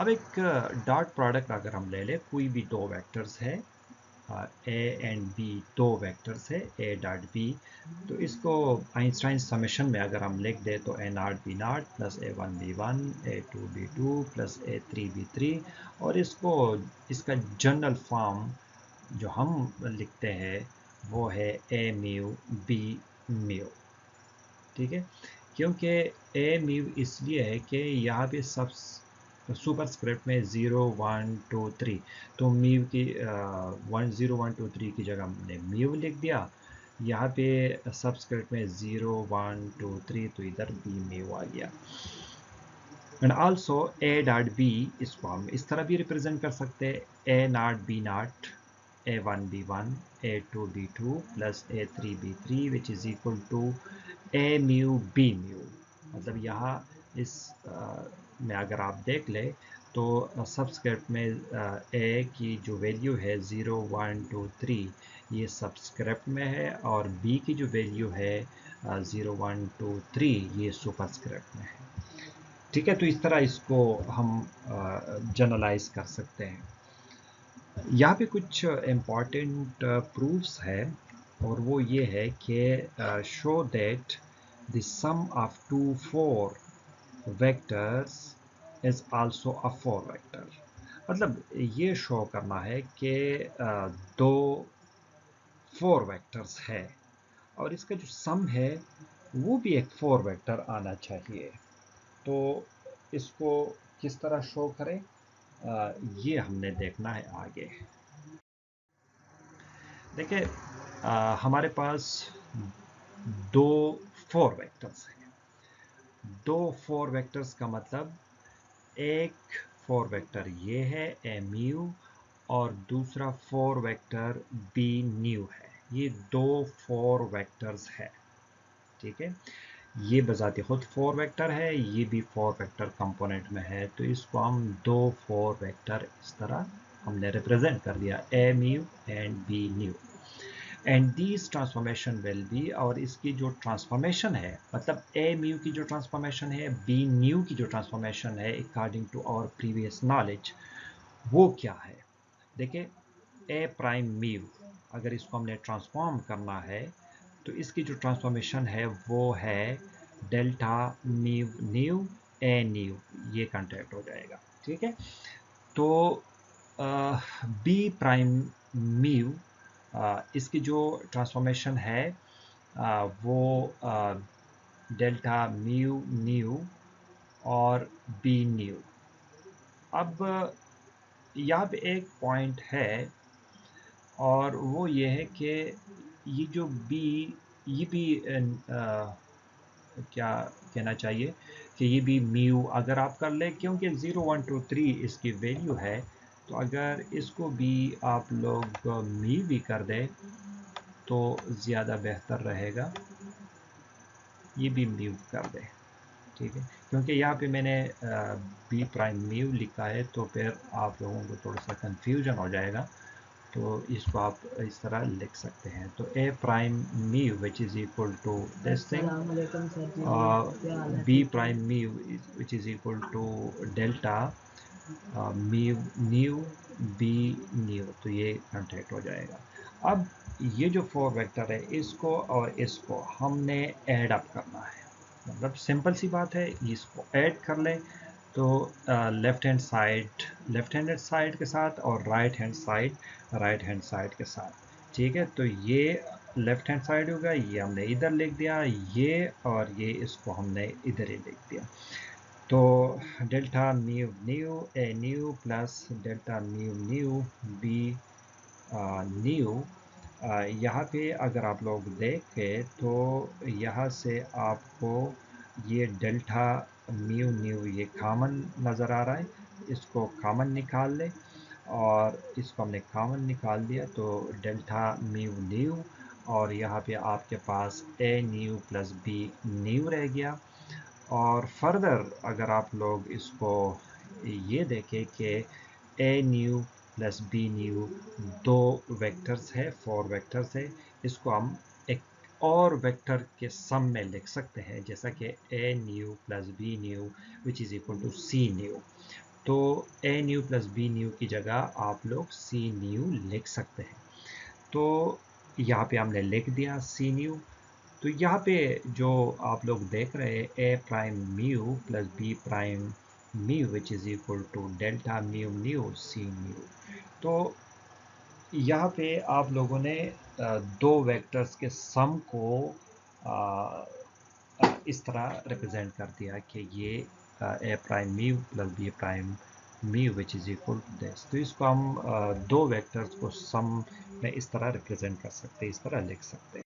अब एक dot product अगर हम ले लें, कोई भी दो वेक्टर्स है, ए एंड बी दो वेक्टर्स है, ए डॉट बी, तो इसको आइंस्टाइन समेशन में अगर हम लिख दें तो a not b not plus a one b one, a two b two plus a three b three, और इसका जनरल फॉर्म जो हम लिखते हैं वो है ए म्यू बी म्यू। ठीक है, क्योंकि ए म्यू इसलिए है कि यहाँ पे सब सुपर स्क्रिप्ट में 0 1 2 3, तो म्यू की 1 0 1 2 3 की जगह हमने म्यू लिख दिया। यहाँ पे सबस्क्रिप्ट में 0 1 2 3, तो इधर बी म्यू आ गया। And also a dot b, इसको हम इस तरह भी रिप्रेजेंट कर सकते हैं, a not b not, a one b one, a two b two plus a three b three which is equal to a mu b mu. मतलब यहाँ इस में अगर आप देख ले तो सबस्क्रिप्ट में ए की जो वैल्यू है 0 1 2 3 ये सबस्क्रिप्ट में है, और बी की जो वैल्यू है 0 1 2 3 ये सुपरस्क्रिप्ट में है। ठीक है, तो इस तरह इसको हम जनरलाइज कर सकते हैं। यहाँ पे कुछ इम्पॉर्टेंट प्रूफ्स है, और वो ये है कि show that the sum of two four vectors is also a four vector. मतलब ये शो करना है कि दो फोर वेक्टर्स है, और इसका जो सम है वो भी एक फोर वेक्टर आना चाहिए। तो इसको किस तरह शो करें, ये हमने देखना है आगे। देखिए, हमारे पास दो फोर वेक्टर्स हैं। दो फोर वेक्टर्स का मतलब एक फोर वेक्टर ये है ए म्यू, और दूसरा फोर वेक्टर बी न्यू है। ये दो फोर वेक्टर्स है। ठीक है, ये बजाते खुद फोर वेक्टर है, ये भी फोर वेक्टर कंपोनेंट में है, तो इसको हम दो फोर वेक्टर इस तरह हमने रिप्रेजेंट कर दिया, a mu and b nu. And these transformation will be, और इसकी जो ट्रांसफॉर्मेशन है, मतलब ए म्यू की जो ट्रांसफॉर्मेशन है, बी न्यू की जो ट्रांसफॉर्मेशन है, according to our previous knowledge, वो क्या है। देखिए, ए प्राइम म्यू अगर इसको हमने ट्रांसफॉर्म करना है तो इसकी जो ट्रांसफॉर्मेशन है वो है delta mu nu A new, ये कंटेक्ट हो जाएगा। ठीक है, तो बी प्राइम म्यू, इसकी जो ट्रांसफॉर्मेशन है वो डेल्टा म्यू न्यू और बी न्यू। अब यहाँ पे एक पॉइंट है, और वो ये है कि ये जो बी, ये भी क्या कहना चाहिए कि ये भी म्यू अगर आप कर ले, क्योंकि 0 1 2 3 इसकी वैल्यू है, तो अगर इसको भी आप लोग म्यू भी कर दें तो ज़्यादा बेहतर रहेगा, ये भी म्यू कर दें। ठीक है, क्योंकि यहाँ पे मैंने बी प्राइम म्यू लिखा है, तो फिर आप लोगों को थोड़ा सा कंफ्यूजन हो जाएगा, तो इसको आप इस तरह लिख सकते हैं। तो a prime mu which is equal to this thing, b prime mu which is equal to delta mu nu B nu, तो ये कंटेक्ट हो जाएगा। अब ये जो फोर वेक्टर है, इसको और इसको हमने ऐड अप करना है। मतलब सिंपल सी बात है, इसको ऐड कर लें तो लेफ्ट हैंड साइड के साथ, और राइट हैंड साइड के साथ। ठीक है, तो ये लेफ्ट हैंड साइड होगा, ये हमने इधर लिख दिया, ये और ये इसको हमने इधर ही लिख दिया। तो delta mu nu A nu plus delta mu nu B nu. यहाँ पे अगर आप लोग देखें तो यहाँ से आपको ये डेल्टा म्यू न्यू ये कॉमन नज़र आ रहा है, इसको कॉमन निकाल लें, और इसको हमने कॉमन निकाल दिया, तो डेल्टा म्यू न्यू, और यहाँ पे आपके पास a nu plus B nu रह गया। और फर्दर अगर आप लोग इसको ये देखें कि ए न्यू प्लस बी न्यू दो वेक्टर्स है, फोर वेक्टर्स है, इसको हम एक और वेक्टर के सम में लिख सकते हैं, जैसा कि ए nu plus B nu which is equal to c nu. तो a nu plus B nu की जगह आप लोग सी न्यू लिख सकते हैं। तो यहाँ पे हमने लिख दिया सी न्यू। तो यहाँ पे जो आप लोग देख रहे हैं a prime mu plus b prime mu which is equal to delta mu mu c mu. तो यहाँ पे आप लोगों ने दो वेक्टर्स के सम को इस तरह रिप्रेजेंट कर दिया कि ये a prime mu plus b prime mu which is equal to this. तो इसको हम दो वेक्टर्स को सम में इस तरह रिप्रेजेंट कर सकते हैं, इस तरह लिख सकते हैं।